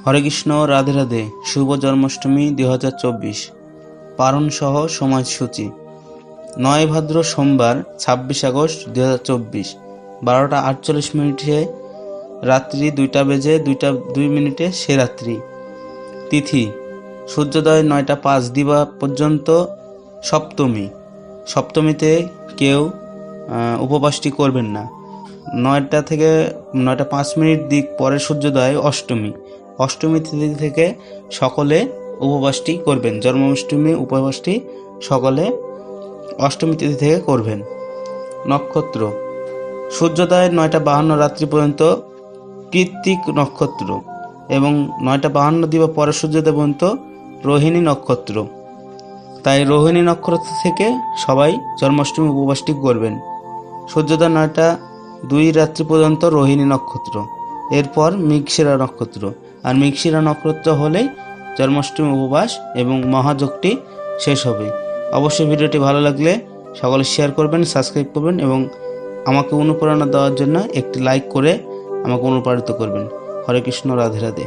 হরে কৃষ্ণ, রাধে রাধে। শুভ জন্মাষ্টমী 2024। পারণ সহ সময়সূচি। 9 ভাদ্র সোমবার 26 আগস্ট 2024, 12টা 48 মিনিটে রাত্রি 2টা বেজে 2 মিনিটে সে রাত্রি। তিথি সূর্যোদয় 9টা 5 দিবা পর্যন্ত সপ্তমী। সপ্তমীতে কেউ উপবাসটি করবেন না। 9টা থেকে 9টা 5 মিনিট দিক পরে সূর্যোদয় অষ্টমী। অষ্টমী তিথি থেকে সকলে উপবাসটি করবেন। জন্মাষ্টমী উপবাসটি সকলে অষ্টমী তিথি থেকে করবেন। নক্ষত্র সূর্যোদয় 9টা 52 রাত্রি পর্যন্ত কৃত্তিক নক্ষত্র এবং 9টা 52 দিবা পরে সূর্যোদয় পর্যন্ত রোহিণী নক্ষত্র। তাই রোহিণী নক্ষত্র থেকে সবাই জন্মাষ্টমী উপবাসটি করবেন। সূর্যোদয় 9টা 2 রাত্রি পর্যন্ত রোহিণী নক্ষত্র, এরপর মৃগশিরা নক্ষত্র। আর মৃগশিরা নক্ষত্র হলেই জন্মাষ্টমী উপবাস এবং মহাযজ্ঞটি শেষ হবে। অবশ্যই ভিডিওটি ভালো লাগলে সকলে শেয়ার করবেন, সাবস্ক্রাইব করবেন এবং আমাকে অনুপ্রেরণা দেওয়ার জন্য একটি লাইক করে আমাকে অনুপ্রাণিত করবেন। হরে কৃষ্ণ, রাধে রাধে।